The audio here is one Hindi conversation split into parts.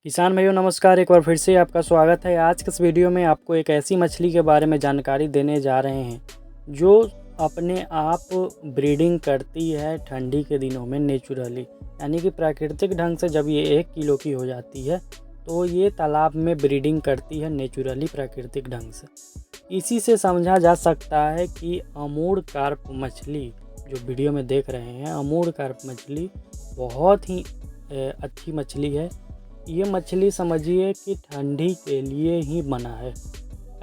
किसान भाइयों नमस्कार। एक बार फिर से आपका स्वागत है। आज के इस वीडियो में आपको एक ऐसी मछली के बारे में जानकारी देने जा रहे हैं जो अपने आप ब्रीडिंग करती है ठंडी के दिनों में नेचुरली, यानी कि प्राकृतिक ढंग से। जब ये 1 किलो की हो जाती है तो ये तालाब में ब्रीडिंग करती है नेचुरली, प्राकृतिक ढंग से। इसी से समझा जा सकता है कि अमूर कार्प मछली जो वीडियो में देख रहे हैं, अमूर कार्प मछली बहुत ही अच्छी मछली है। ये मछली समझिए कि ठंडी के लिए ही बना है।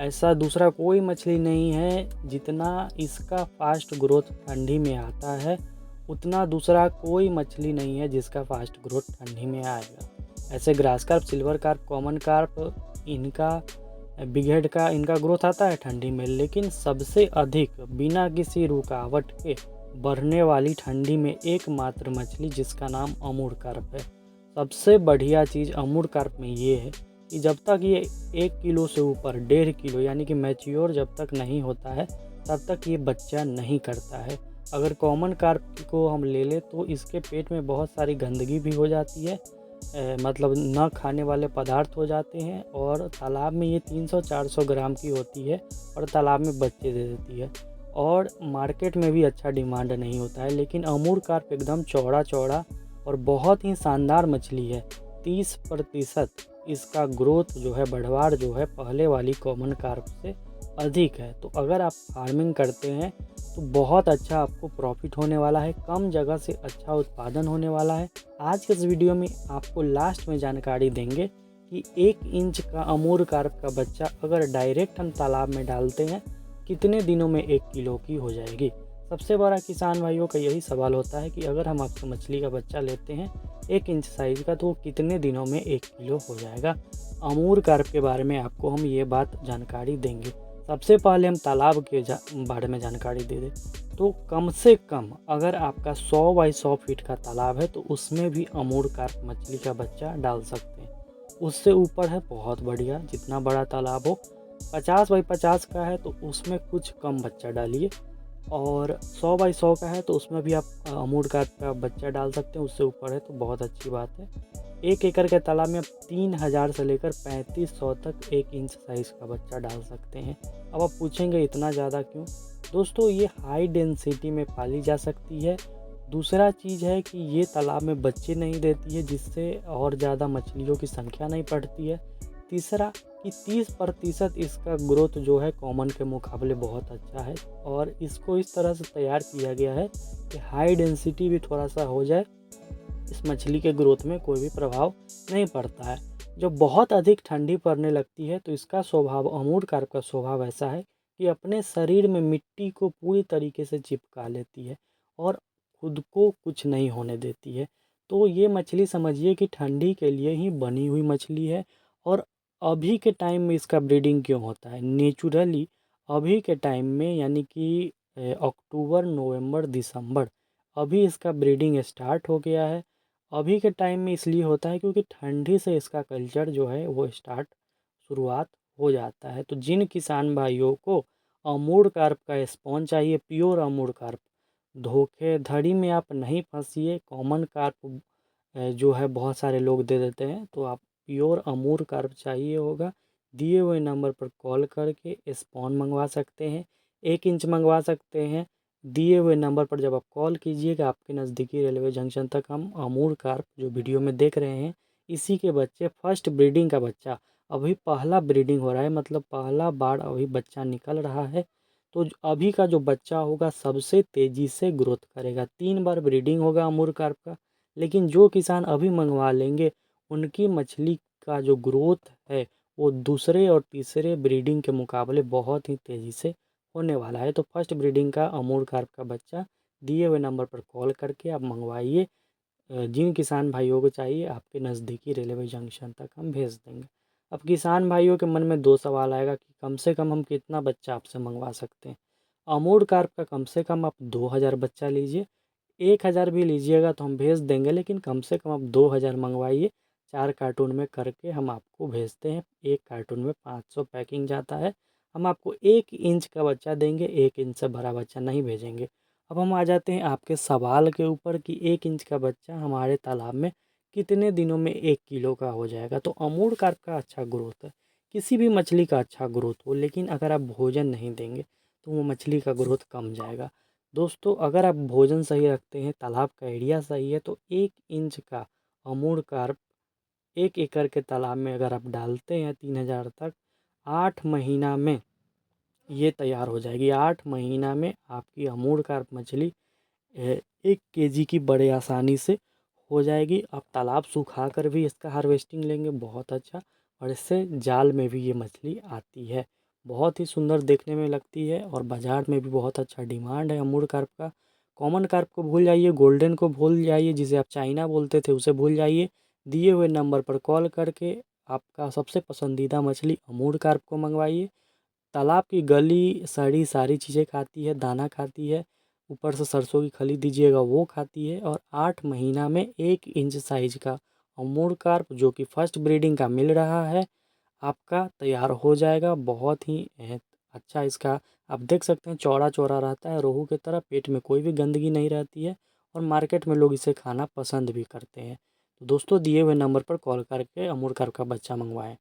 ऐसा दूसरा कोई मछली नहीं है। जितना इसका फास्ट ग्रोथ ठंडी में आता है उतना दूसरा कोई मछली नहीं है जिसका फास्ट ग्रोथ ठंडी में आएगा। ऐसे grass carp, silver carp, common carp, इनका बिग हेड का इनका ग्रोथ आता है ठंडी में, लेकिन सबसे अधिक बिना किसी रुकावट के बढ़ने वाली ठंडी में एकमात्र मछली जिसका नाम अमूर कार्प है। सबसे बढ़िया चीज़ अमूर कार्प में ये है कि जब तक ये 1 किलो से ऊपर 1.5 किलो यानी कि मैच्योर जब तक नहीं होता है तब तक ये बच्चा नहीं करता है। अगर कॉमन कार्प को हम ले लें तो इसके पेट में बहुत सारी गंदगी भी हो जाती है, मतलब न खाने वाले पदार्थ हो जाते हैं, और तालाब में ये 300-400 ग्राम की होती है और तालाब में बच्चे दे देती है और मार्केट में भी अच्छा डिमांड नहीं होता है। लेकिन अमूर कार्प एकदम चौड़ा चौड़ा और बहुत ही शानदार मछली है। 30% इसका ग्रोथ जो है, बढ़वार जो है, पहले वाली कॉमन कार्प से अधिक है। तो अगर आप फार्मिंग करते हैं तो बहुत अच्छा आपको प्रॉफिट होने वाला है, कम जगह से अच्छा उत्पादन होने वाला है। आज के इस वीडियो में आपको लास्ट में जानकारी देंगे कि 1 इंच का अमूर कार्प का बच्चा अगर डायरेक्ट हम तालाब में डालते हैं कितने दिनों में 1 किलो की हो जाएगी। सबसे बड़ा किसान भाइयों का यही सवाल होता है कि अगर हम आपसे मछली का बच्चा लेते हैं 1 इंच साइज़ का तो वो कितने दिनों में 1 किलो हो जाएगा। अमूर कार्प के बारे में आपको हम ये बात जानकारी देंगे। सबसे पहले हम तालाब के बारे में जानकारी दे दें तो कम से कम अगर आपका 100 बाई 100 फीट का तालाब है तो उसमें भी अमूर कार्प मछली का बच्चा डाल सकते हैं। उससे ऊपर है बहुत बढ़िया, जितना बड़ा तालाब हो। 50 बाई 50 का है तो उसमें कुछ कम बच्चा डालिए, और 100 बाई 100 का है तो उसमें भी आप अमूर कार्प का बच्चा डाल सकते हैं। उससे ऊपर है तो बहुत अच्छी बात है। 1 एकड़ के तालाब में आप 3000 से लेकर 3500 तक 1 इंच साइज़ का बच्चा डाल सकते हैं। अब आप पूछेंगे इतना ज़्यादा क्यों? दोस्तों, ये हाई डेंसिटी में पाली जा सकती है। दूसरा चीज़ है कि ये तालाब में बच्चे नहीं देती है, जिससे और ज़्यादा मछलियों की संख्या नहीं बढ़ती है। तीसरा कि 30% इसका ग्रोथ जो है कॉमन के मुकाबले बहुत अच्छा है, और इसको इस तरह से तैयार किया गया है कि हाई डेंसिटी भी थोड़ा सा हो जाए, इस मछली के ग्रोथ में कोई भी प्रभाव नहीं पड़ता है। जब बहुत अधिक ठंडी पड़ने लगती है तो इसका स्वभाव, अमूर कार्प का स्वभाव ऐसा है कि अपने शरीर में मिट्टी को पूरी तरीके से चिपका लेती है और खुद को कुछ नहीं होने देती है। तो ये मछली समझिए कि ठंडी के लिए ही बनी हुई मछली है। और अभी के टाइम में इसका ब्रीडिंग क्यों होता है नेचुरली? अभी के टाइम में यानी कि अक्टूबर, नवंबर, दिसंबर, अभी इसका ब्रीडिंग स्टार्ट हो गया है। अभी के टाइम में इसलिए होता है क्योंकि ठंडी से इसका कल्चर जो है वो शुरुआत हो जाता है। तो जिन किसान भाइयों को अमूर कार्प का स्पॉन चाहिए, प्योर अमूर कार्प, धोखेधड़ी में आप नहीं फंसिए। कॉमन कार्प जो है बहुत सारे लोग दे देते हैं, तो आप प्योर अमूर कार्प चाहिए होगा, दिए हुए नंबर पर कॉल करके स्पॉन मंगवा सकते हैं। 1 इंच मंगवा सकते हैं। दिए हुए नंबर पर जब आप कॉल कीजिएगा आपके नज़दीकी रेलवे जंक्शन तक हम अमूर कार्प जो वीडियो में देख रहे हैं इसी के बच्चे, फर्स्ट ब्रीडिंग का बच्चा, अभी पहला ब्रीडिंग हो रहा है, मतलब पहला बार अभी बच्चा निकल रहा है। तो अभी का जो बच्चा होगा सबसे तेज़ी से ग्रोथ करेगा। 3 बार ब्रीडिंग होगा अमूर कार्प का। लेकिन जो किसान अभी मंगवा लेंगे उनकी मछली का जो ग्रोथ है वो दूसरे और तीसरे ब्रीडिंग के मुकाबले बहुत ही तेज़ी से होने वाला है। तो फर्स्ट ब्रीडिंग का अमूर कार्प का बच्चा दिए हुए नंबर पर कॉल करके आप मंगवाइए। जिन किसान भाइयों को चाहिए आपके नज़दीकी रेलवे जंक्शन तक हम भेज देंगे। अब किसान भाइयों के मन में 2 सवाल आएगा कि कम से कम हम कितना बच्चा आपसे मंगवा सकते हैं। अमूर कार्प का कम से कम आप 2000 बच्चा लीजिए। 1000 भी लीजिएगा तो हम भेज देंगे, लेकिन कम से कम आप 2000 मंगवाइए। 4 कार्टून में करके हम आपको भेजते हैं। 1 कार्टून में 500 पैकिंग जाता है। हम आपको 1 इंच का बच्चा देंगे, 1 इंच से बड़ा बच्चा नहीं भेजेंगे। अब हम आ जाते हैं आपके सवाल के ऊपर कि 1 इंच का बच्चा हमारे तालाब में कितने दिनों में 1 किलो का हो जाएगा। तो अमूर कार्प का अच्छा ग्रोथ है, किसी भी मछली का अच्छा ग्रोथ हो, लेकिन अगर आप भोजन नहीं देंगे तो वो मछली का ग्रोथ कम जाएगा। दोस्तों, अगर आप भोजन सही रखते हैं, तालाब का एरिया सही है, तो 1 इंच का अमूर कार्प 1 एकड़ के तालाब में अगर आप डालते हैं 3000 तक, 8 महीना में ये तैयार हो जाएगी। 8 महीना में आपकी अमूर कार्प मछली 1 केजी की बड़े आसानी से हो जाएगी। आप तालाब सुखा कर भी इसका हार्वेस्टिंग लेंगे, बहुत अच्छा। और इससे जाल में भी ये मछली आती है, बहुत ही सुंदर देखने में लगती है और बाज़ार में भी बहुत अच्छा डिमांड है अमूर कार्प का। कॉमन कार्प को भूल जाइए, गोल्डन को भूल जाइए, जिसे आप चाइना बोलते थे उसे भूल जाइए। दिए हुए नंबर पर कॉल करके आपका सबसे पसंदीदा मछली अमूर कार्प को मंगवाइए। तालाब की गली सड़ी सारी चीज़ें खाती है, दाना खाती है, ऊपर से सरसों की खली दीजिएगा वो खाती है। और 8 महीना में 1 इंच साइज का अमूर कार्प, जो कि फर्स्ट ब्रीडिंग का मिल रहा है, आपका तैयार हो जाएगा। बहुत ही अच्छा इसका आप देख सकते हैं, चौड़ा चौड़ा रहता है रोहू की तरह, पेट में कोई भी गंदगी नहीं रहती है और मार्केट में लोग इसे खाना पसंद भी करते हैं। तो दोस्तों, दिए हुए नंबर पर कॉल करके अमूर कार्प का बच्चा मंगवाएं।